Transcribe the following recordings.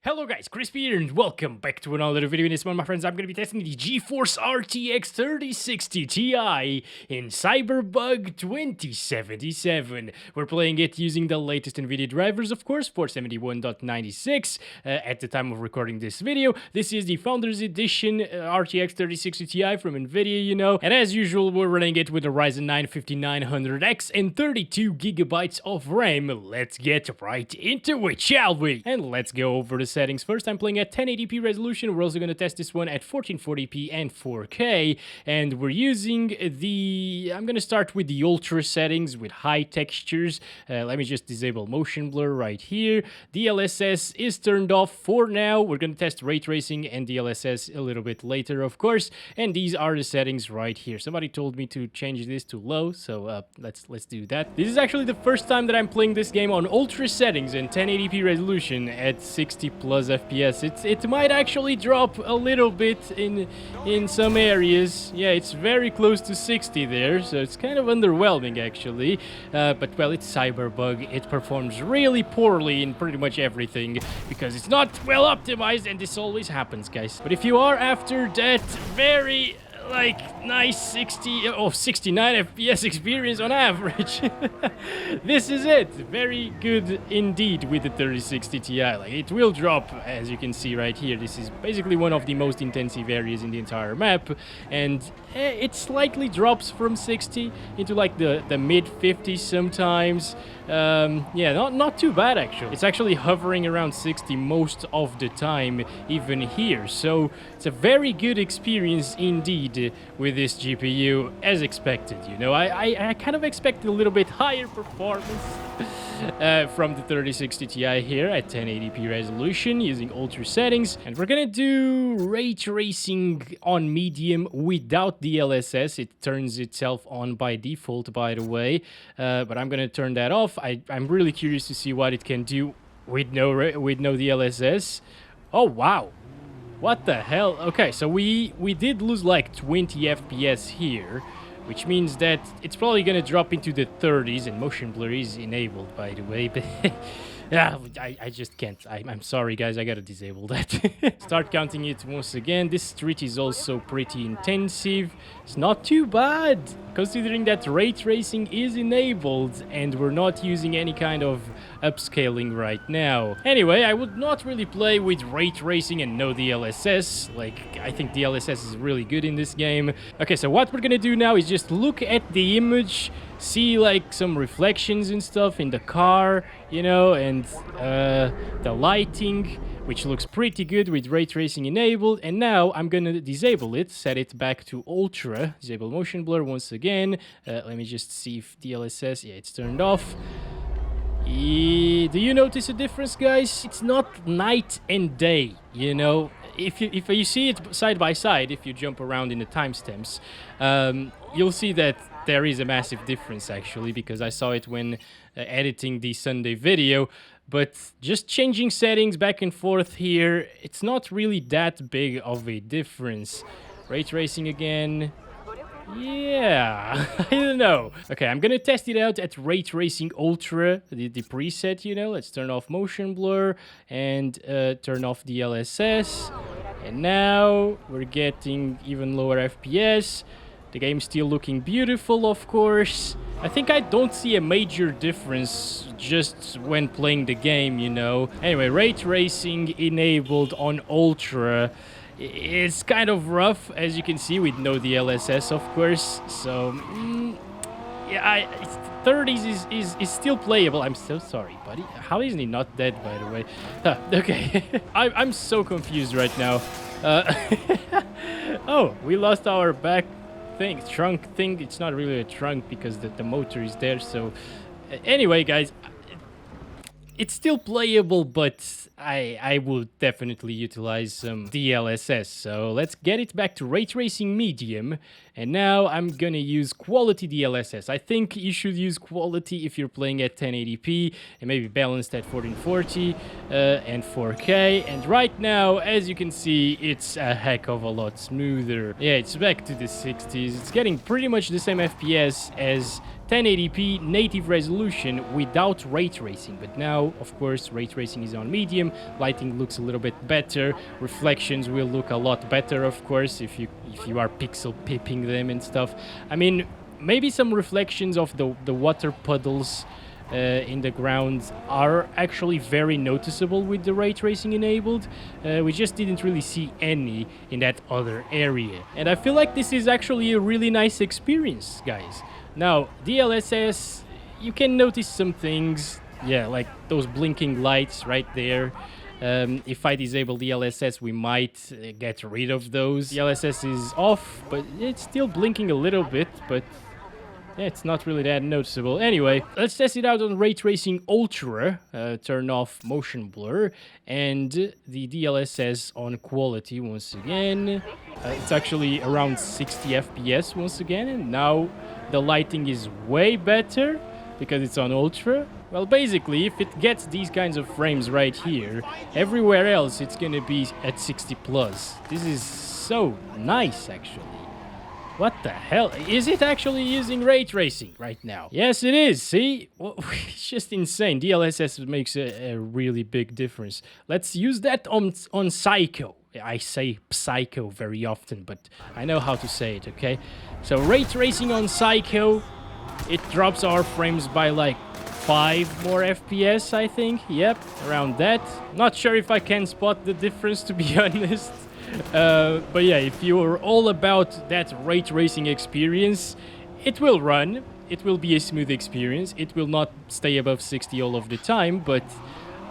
Hello guys, Crispy here and welcome back to another video. In this one, my friends, I'm going to be testing the GeForce RTX 3060 Ti in Cyberbug 2077. We're playing it using the latest Nvidia drivers, of course, 471.96 at the time of recording this video. This is the Founders Edition RTX 3060 Ti from Nvidia, you know. And as usual, we're running it with a Ryzen 9 5900X and 32 gigabytes of RAM. Let's get right into it, shall we? And let's go over the settings. First, I'm playing at 1080p resolution. We're also going to test this one at 1440p and 4K. And we're using I'm going to start with the ultra settings with high textures. Let me just disable motion blur right here. DLSS is turned off for now. We're going to test ray tracing and DLSS a little bit later, of course. And these are the settings right here. Somebody told me to change this to low, so let's do that. This is actually the first time that I'm playing this game on ultra settings and 1080p resolution at 60 plus FPS. It might actually drop a little bit in some areas. Yeah, it's very close to 60 there, so it's kind of underwhelming actually. But well, it's Cyberbug. It performs really poorly in pretty much everything because it's not well optimized, and this always happens, guys. But if you are after that very nice 69 FPS experience on average, this is it. Very good indeed with the 3060 Ti. It will drop, as you can see right here. This is basically one of the most intensive areas in the entire map, and it slightly drops from 60 into the mid 50s sometimes. Yeah, not too bad actually. It's actually hovering around 60 most of the time, even here. So it's a very good experience indeed with this GPU, as expected. You know, I kind of expected a little bit higher performance from the 3060 Ti here at 1080p resolution using ultra settings. And we're gonna do ray tracing on medium without DLSS. It turns itself on by default, by the way, but I'm gonna turn that off. I'm really curious to see what it can do with no DLSS. Oh wow, what the hell? Okay, so we did lose like 20 FPS here, which means that it's probably gonna drop into the 30s, and motion blur is enabled, by the way, but yeah, I just can't. I'm sorry, guys, I gotta disable that. Start counting it once again. This street is also pretty intensive. It's not too bad, considering that ray tracing is enabled and we're not using any kind of upscaling right now. Anyway, I would not really play with ray tracing and no DLSS. I think DLSS is really good in this game. Okay, so what we're gonna do now is just look at the image, see some reflections and stuff in the car, you know, and the lighting, which looks pretty good with ray tracing enabled. And now I'm gonna disable it, set it back to ultra, disable motion blur once again. Let me just see if DLSS, yeah, it's turned off. Do you notice a difference, guys? It's not night and day, you know. If you see it side by side, if you jump around in the timestamps, you'll see that there is a massive difference actually, because I saw it when editing the Sunday video. But just changing settings back and forth here, it's not really that big of a difference. Ray tracing again. Yeah, I don't know. Okay, I'm gonna test it out at Ray Tracing Ultra, the preset, you know. Let's turn off motion blur and turn off DLSS. And now we're getting even lower FPS. The game's still looking beautiful, of course. I think I don't see a major difference just when playing the game, you know. Anyway, Ray Tracing enabled on Ultra. It's kind of rough, as you can see, with no DLSS, of course. So, yeah, 30s is still playable. I'm so sorry, buddy. How is he not dead, by the way? Okay, I'm so confused right now. Oh, we lost our back trunk thing. It's not really a trunk because the motor is there. So, anyway, guys, it's still playable, but I would definitely utilize some DLSS. So let's get it back to ray tracing medium. And now I'm gonna use quality DLSS. I think you should use quality if you're playing at 1080p and maybe balanced at 1440 and 4K. And right now, as you can see, it's a heck of a lot smoother. Yeah, it's back to the 60s. It's getting pretty much the same FPS as 1080p native resolution without ray tracing. But now, of course, ray tracing is on medium, lighting looks a little bit better. Reflections will look a lot better, of course, if you are pixel pipping them and stuff. I mean, maybe some reflections of the water puddles in the ground are actually very noticeable with the ray tracing enabled. We just didn't really see any in that other area, and I feel like this is actually a really nice experience, guys. Now, DLSS, you can notice some things, yeah, like those blinking lights right there. If I disable DLSS, we might get rid of those. DLSS is off, but it's still blinking a little bit, but yeah, it's not really that noticeable. Anyway, let's test it out on Raytracing Ultra. Turn off motion blur and the DLSS on quality once again. It's actually around 60 FPS once again, and now the lighting is way better because it's on Ultra. Well, basically, if it gets these kinds of frames right here, everywhere else it's gonna be at 60 plus. This is so nice, actually. What the hell? Is it actually using ray tracing right now? Yes, it is. See? Well, it's just insane. DLSS makes a really big difference. Let's use that on Psycho. I say Psycho very often, but I know how to say it, okay? So ray tracing on Psycho, it drops our frames by like 5 more FPS, I think. Yep, around that. Not sure if I can spot the difference, to be honest. But yeah, if you're all about that ray tracing experience, it will run. It will be a smooth experience. It will not stay above 60 all of the time, but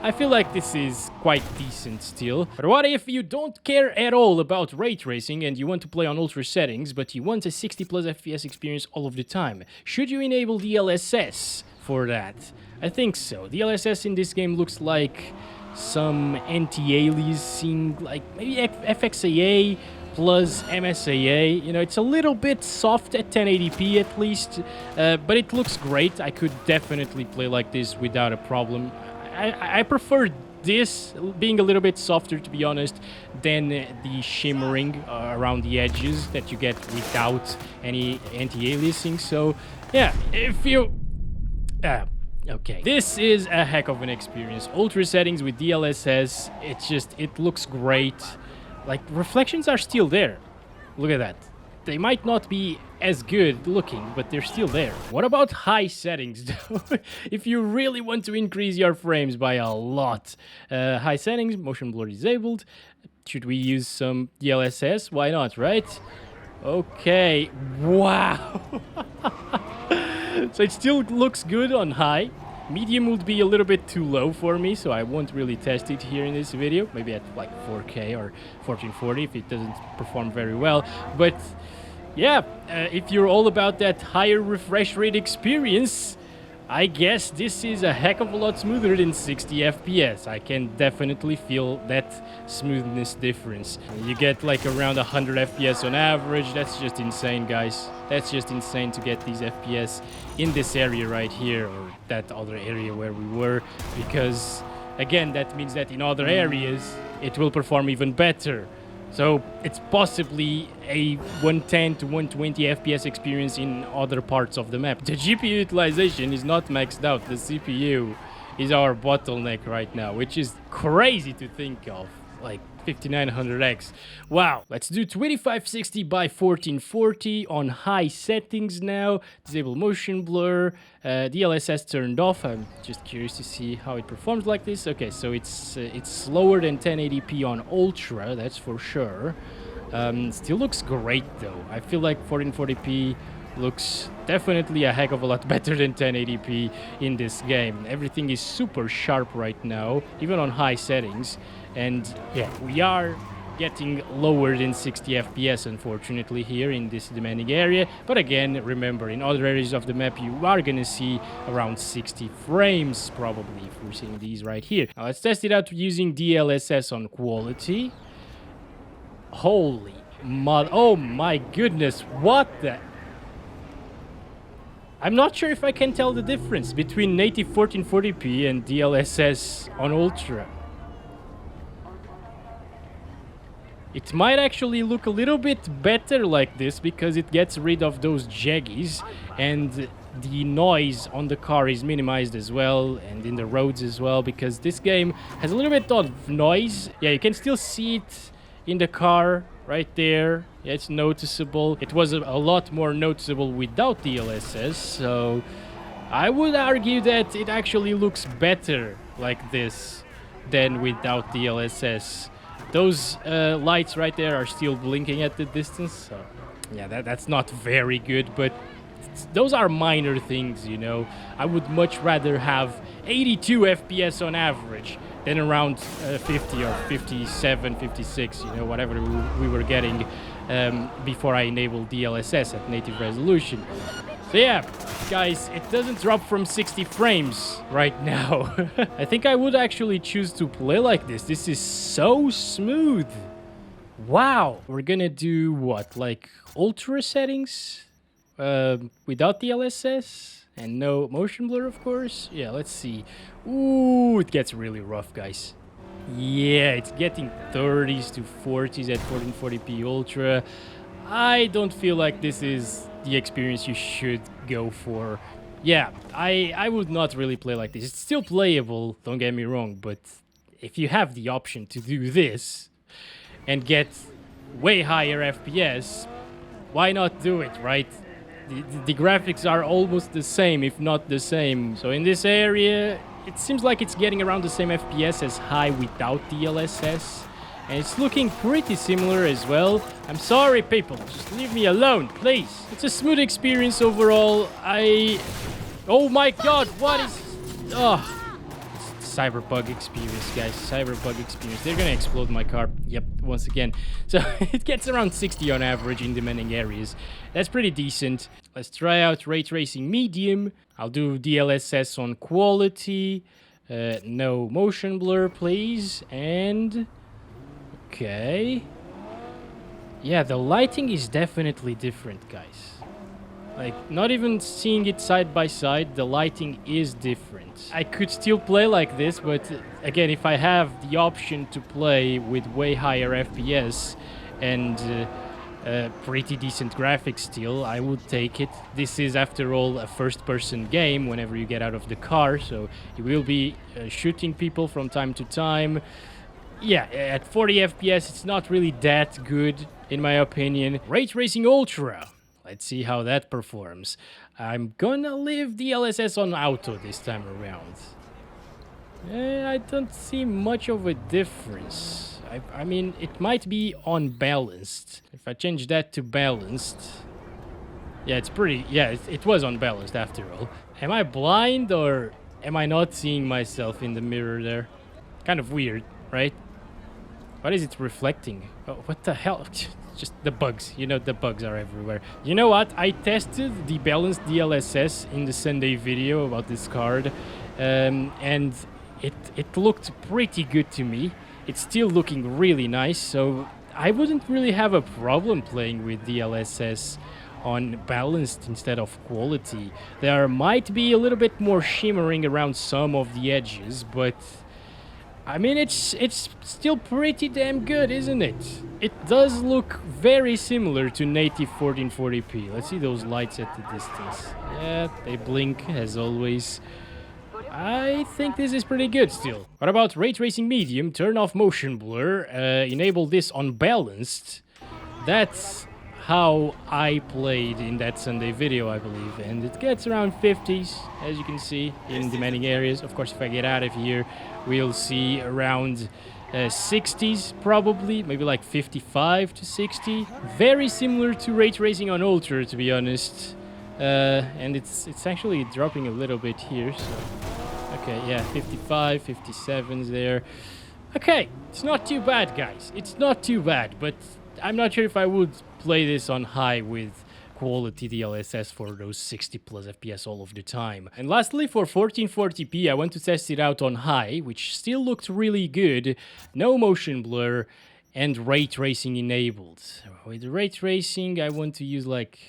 I feel like this is quite decent still. But what if you don't care at all about ray tracing and you want to play on ultra settings, but you want a 60 plus FPS experience all of the time? Should you enable DLSS for that? I think so. DLSS in this game looks like some anti-aliasing, like maybe FXAA plus MSAA. You know, it's a little bit soft at 1080p at least, but it looks great. I could definitely play like this without a problem. I prefer this being a little bit softer, to be honest, than the shimmering around the edges that you get without any anti-aliasing. So yeah, if you okay, this is a heck of an experience. Ultra settings with DLSS, it looks great. Like, reflections are still there. Look at that. They might not be as good looking, but they're still there. What about high settings, though? If you really want to increase your frames by a lot. High settings, motion blur disabled. Should we use some DLSS? Why not, right? Okay. Wow. So it still looks good on high. Medium would be a little bit too low for me, so I won't really test it here in this video. Maybe at like 4K or 1440 if it doesn't perform very well. But yeah, if you're all about that higher refresh rate experience, I guess this is a heck of a lot smoother than 60 FPS. I can definitely feel that smoothness difference. You get like around 100 FPS on average. That's just insane, guys. That's just insane to get these FPS in this area right here, or that other area where we were, because again, that means that in other areas it will perform even better. So it's possibly a 110 to 120 FPS experience in other parts of the map. The GPU utilization is not maxed out. The CPU is our bottleneck right now, which is crazy to think of. Like 5900X. Wow. Let's do 2560 by 1440 on high settings now. Disable motion blur. DLSS turned off. I'm just curious to see how it performs like this. Okay, so it's slower than 1080p on ultra, that's for sure. Still looks great though. I feel like 1440p looks definitely a heck of a lot better than 1080p in this game. Everything is super sharp right now, even on high settings. And yeah, we are getting lower than 60 FPS, unfortunately, here in this demanding area. But again, remember, in other areas of the map, you are gonna see around 60 frames, probably, if we're seeing these right here. Now, let's test it out using DLSS on quality. Holy mother... Oh my goodness, what the... I'm not sure if I can tell the difference between native 1440p and DLSS on Ultra. It might actually look a little bit better like this because it gets rid of those jaggies, and the noise on the car is minimized as well, and in the roads as well, because this game has a little bit of noise. Yeah, you can still see it in the car right there. Yeah, it's noticeable. It was a lot more noticeable without DLSS, so I would argue that it actually looks better like this than without DLSS. Those lights right there are still blinking at the distance, so yeah, that's not very good, but those are minor things, you know. I would much rather have 82 FPS on average than around 50 or 57, 56, you know, whatever we were getting before I enabled DLSS at native resolution. So yeah, guys, it doesn't drop from 60 frames right now. I think I would actually choose to play like this. This is so smooth. Wow. We're gonna do what? Like ultra settings without DLSS and no motion blur, of course. Yeah, let's see. Ooh, it gets really rough, guys. Yeah, it's getting 30s to 40s at 1440p ultra. I don't feel like this is the experience you should go for. Yeah, I would not really play like this. It's still playable, don't get me wrong, but if you have the option to do this and get way higher FPS, why not do it, right? The graphics are almost the same, if not the same. So in this area, it seems like it's getting around the same FPS as high without DLSS. And it's looking pretty similar as well. I'm sorry, people. Just leave me alone, please. It's a smooth experience overall. Oh my god, what is... Oh, it's Cyberbug experience, guys. Cyberbug experience. They're gonna explode my car. Yep, once again. So it gets around 60 on average in demanding areas. That's pretty decent. Let's try out Raytracing medium. I'll do DLSS on quality. No motion blur, please. And... okay. Yeah, the lighting is definitely different, guys. Like, not even seeing it side by side, the lighting is different. I could still play like this, but again, if I have the option to play with way higher FPS and pretty decent graphics still, I would take it. This is, after all, a first-person game whenever you get out of the car, so you will be shooting people from time to time. Yeah, at 40 FPS, it's not really that good, in my opinion. Raytracing Ultra. Let's see how that performs. I'm gonna leave DLSS on auto this time around. I don't see much of a difference. I mean, it might be unbalanced. If I change that to balanced... yeah, it's pretty... yeah, it was unbalanced after all. Am I blind or am I not seeing myself in the mirror there? Kind of weird, right? What is it reflecting? Oh, what the hell? Just the bugs. You know, the bugs are everywhere. You know what? I tested the balanced DLSS in the Sunday video about this card. And it looked pretty good to me. It's still looking really nice. So I wouldn't really have a problem playing with DLSS on balanced instead of quality. There might be a little bit more shimmering around some of the edges, but... I mean, it's still pretty damn good, isn't it? It does look very similar to native 1440p. Let's see those lights at the distance. Yeah, they blink, as always. I think this is pretty good still. What about Raytracing Medium? Turn off motion blur. Enable this on balanced. That's how I played in that Sunday video, I believe. And it gets around 50s, as you can see, in demanding areas. Of course, if I get out of here, we'll see around 60s, probably. Maybe like 55 to 60. Very similar to Raytracing on Ultra, to be honest. And it's actually dropping a little bit here, so... okay, yeah, 55, 57's there. Okay, it's not too bad, guys. It's not too bad, but I'm not sure if I would play this on high with quality DLSS for those 60 plus FPS all of the time. And lastly, for 1440p, I want to test it out on high, which still looked really good. No motion blur and ray tracing enabled. With ray tracing, I want to use like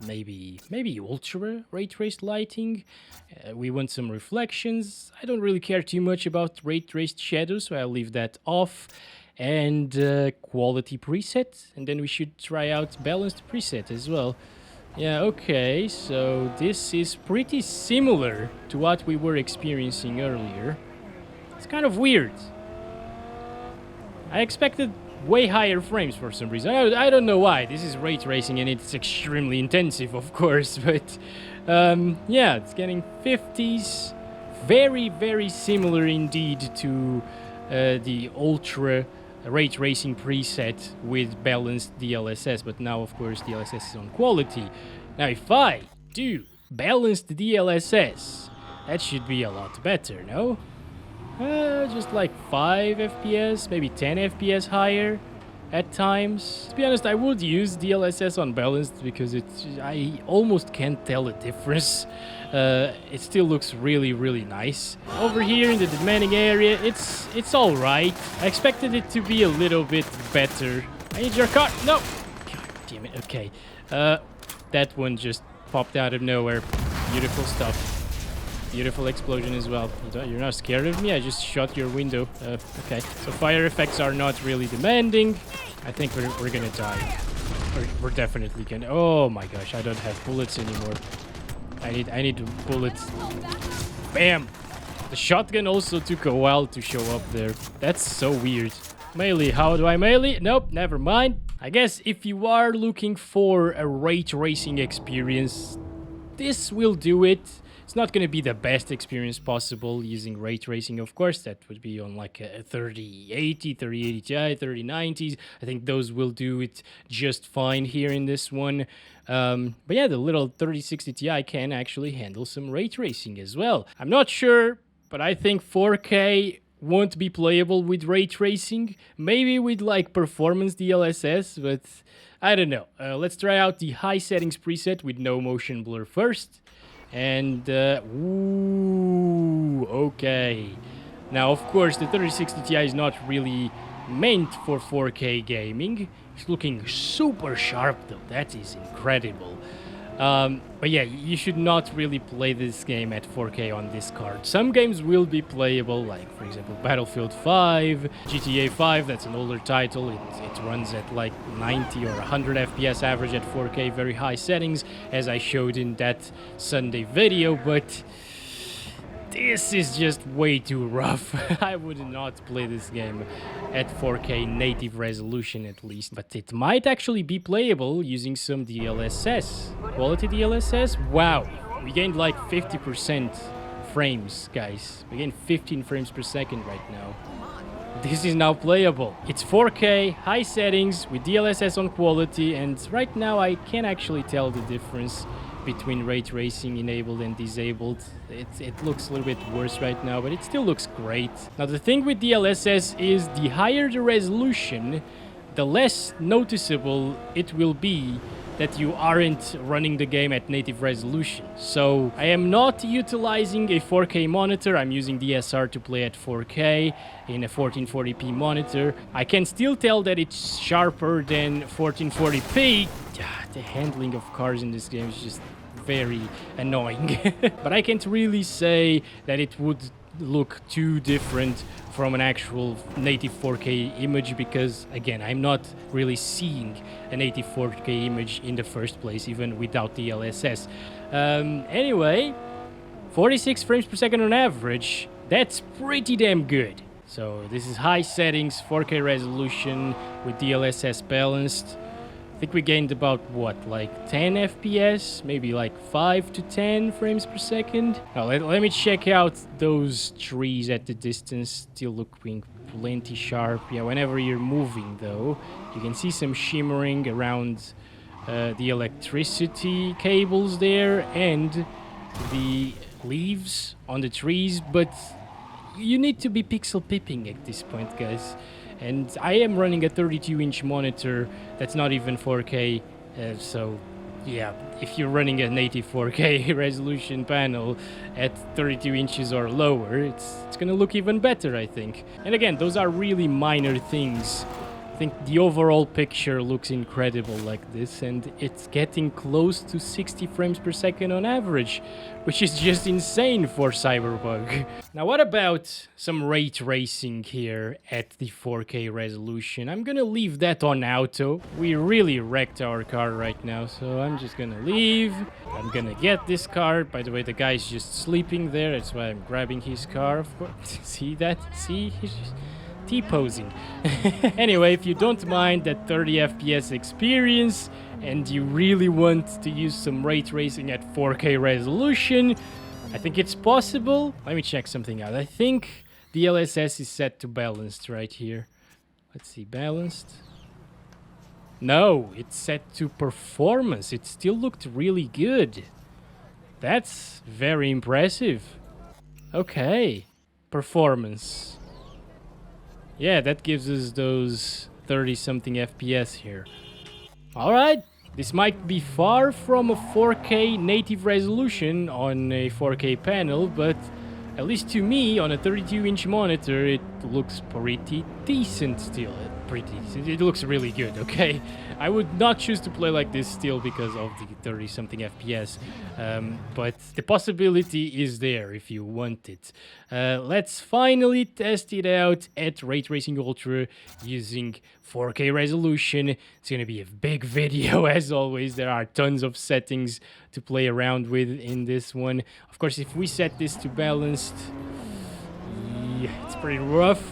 maybe ultra ray traced lighting. We want some reflections. I don't really care too much about ray traced shadows, so I'll leave that off. And quality preset, and then we should try out balanced preset as well. Yeah, okay, so this is pretty similar to what we were experiencing earlier. It's kind of weird. I expected way higher frames for some reason. I don't know why. This is ray tracing and it's extremely intensive, of course, but yeah, it's getting 50s. Very, very similar indeed to the Ultra ray tracing preset with balanced DLSS, but now, of course, DLSS is on quality. Now, if I do balanced DLSS, that should be a lot better, no? Just like 5 FPS, maybe 10 FPS higher at times. To be honest, I would use DLSS on balanced because I almost can't tell the difference. It still looks really, really nice. Over here in the demanding area, it's all right. I expected it to be a little bit better. I need your car. No! God damn it. Okay. That one just popped out of nowhere. Beautiful stuff. Beautiful explosion as well. You're not scared of me? I just shot your window. Okay. So fire effects are not really demanding. I think we're gonna die. We're definitely gonna... Oh my gosh, I don't have bullets anymore. I need bullets. Bam! The shotgun also took a while to show up there. That's so weird. Melee, how do I melee? Nope, never mind. I guess if you are looking for a ray tracing experience, this will do it. It's not going to be the best experience possible using ray tracing, of course. That would be on like a 3080, 3080 Ti, 3090s. I think those will do it just fine here in this one. But yeah, the little 3060 Ti can actually handle some ray tracing as well. I'm not sure, but I think 4K won't be playable with ray tracing. Maybe with like performance DLSS, but I don't know. Let's try out the high settings preset with no motion blur first. And, ooh, okay. Now, of course, the 3060 Ti is not really meant for 4K gaming. It's looking super sharp, though. That is incredible. But yeah, you should not really play this game at 4K on this card. Some games will be playable, like, for example, Battlefield 5, GTA 5, that's an older title. It runs at like 90 or 100 FPS average at 4K, very high settings, as I showed in that Sunday video, but this is just way too rough. I would not play this game at 4K native resolution at least, but it might actually be playable using some DLSS. Quality DLSS? Wow, we gained like 50% frames, guys. We gained 15 frames per second right now. This is now playable. It's 4K, high settings, with DLSS on quality, and right now I can actually tell the difference between ray tracing enabled and disabled. It looks a little bit worse right now, but it still looks great. Now the thing with DLSS is the higher the resolution, the less noticeable it will be that you aren't running the game at native resolution. So I am not utilizing a 4K monitor. I'm using DSR to play at 4K in a 1440p monitor. I can still tell that it's sharper than 1440p. The handling of cars in this game is just very annoying. But I can't really say that it would look too different from an actual native 4K image because, again, I'm not really seeing a native 4K image in the first place, even without the DLSS. Anyway, 46 frames per second on average, that's pretty damn good. So this is high settings, 4K resolution with DLSS balanced. I think we gained about, what, like 10 FPS? Maybe like 5 to 10 frames per second? Now, let me check out those trees at the distance. Still looking plenty sharp. Yeah, whenever you're moving, though, you can see some shimmering around the electricity cables there and the leaves on the trees. But you need to be pixel peeping at this point, guys. And I am running a 32-inch monitor that's not even 4K, so yeah, if you're running a native 4K resolution panel at 32 inches or lower, it's gonna look even better, I think. And again, those are really minor things think the overall picture looks incredible like this, and it's getting close to 60 frames per second on average, which is just insane for Cyberbug. Now what about some ray tracing here at the 4K resolution? I'm gonna leave that on auto. We really wrecked our car right now, so I'm just gonna leave. I'm gonna get this car. By the way, the guy's just sleeping there, that's why I'm grabbing his car, of course. See that? See? He's just T-posing. Anyway, if you don't mind that 30 FPS experience and you really want to use some ray tracing at 4K resolution, I think it's possible. Let me check something out. I think DLSS is set to balanced right here. Let's see, balanced. No, it's set to performance. It still looked really good. That's very impressive. Okay, performance. Yeah, that gives us those 30-something FPS here. Alright, this might be far from a 4K native resolution on a 4K panel, but at least to me, on a 32-inch monitor, it looks pretty decent still. It looks really good, okay? I would not choose to play like this still because of the 30-something FPS, but the possibility is there if you want it. Let's finally test it out at Raytracing Ultra using 4K resolution. It's gonna be a big video as always. There are tons of settings to play around with in this one. Of course, if we set this to balanced, yeah, it's pretty rough.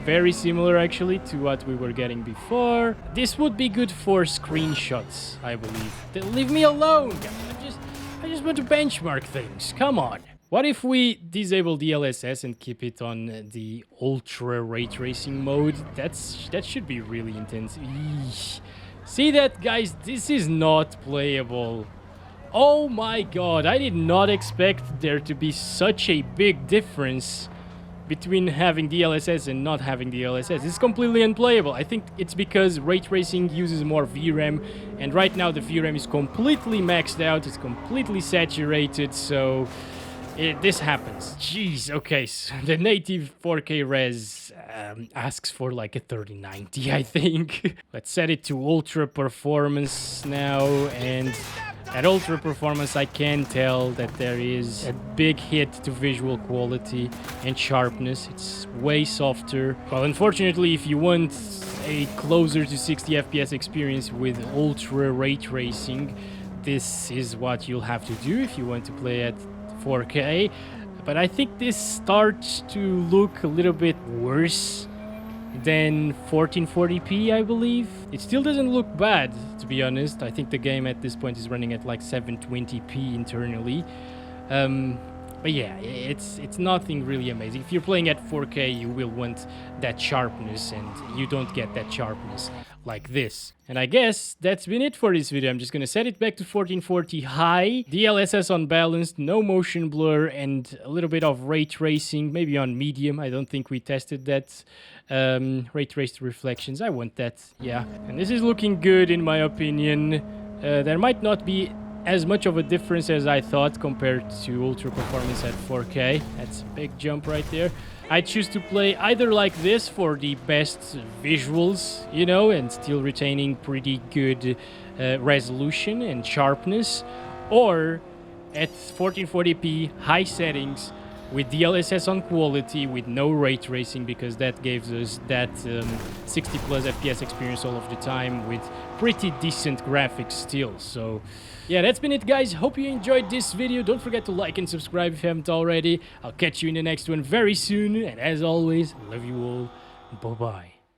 Very similar actually to what we were getting before. This would be good for screenshots, I believe. Leave me alone, guys. I just want to benchmark things. Come on. What if we disable DLSS and keep it on the ultra ray tracing mode? That should be really intense. Eesh. See that, guys? This is not playable. Oh my god, I did not expect there to be such a big difference between having DLSS and not having DLSS. It's completely unplayable. I think it's because ray tracing uses more VRAM, and right now the VRAM is completely maxed out, it's completely saturated, so this happens. Jeez, okay, so the native 4K res asks for like a 3090, I think. Let's set it to ultra performance now, and at ultra performance, I can tell that there is a big hit to visual quality and sharpness. It's way softer. Well, unfortunately, if you want a closer to 60 FPS experience with ultra ray tracing, this is what you'll have to do if you want to play at 4K. But I think this starts to look a little bit worse than 1440p, I believe. It still doesn't look bad, to be honest. I think the game at this point is running at like 720p internally. But yeah, it's nothing really amazing. If you're playing at 4K, you will want that sharpness, and you don't get that sharpness like this. And I guess that's been it for this video. I'm just gonna set it back to 1440 high, DLSS on balanced, no motion blur, and a little bit of ray tracing, maybe on medium. I don't think we tested that. Ray traced reflections, I want that, yeah. And this is looking good in my opinion. There might not be as much of a difference as I thought compared to ultra performance at 4K. That's a big jump right there. I choose to play either like this for the best visuals, you know, and still retaining pretty good resolution and sharpness, or at 1440p high settings with DLSS on quality with no ray tracing, because that gives us that 60 plus FPS experience all of the time with pretty decent graphics still. So yeah, that's been it, guys. Hope you enjoyed this video. Don't forget to like and subscribe if you haven't already. I'll catch you in the next one very soon, and as always, love you all. Bye bye.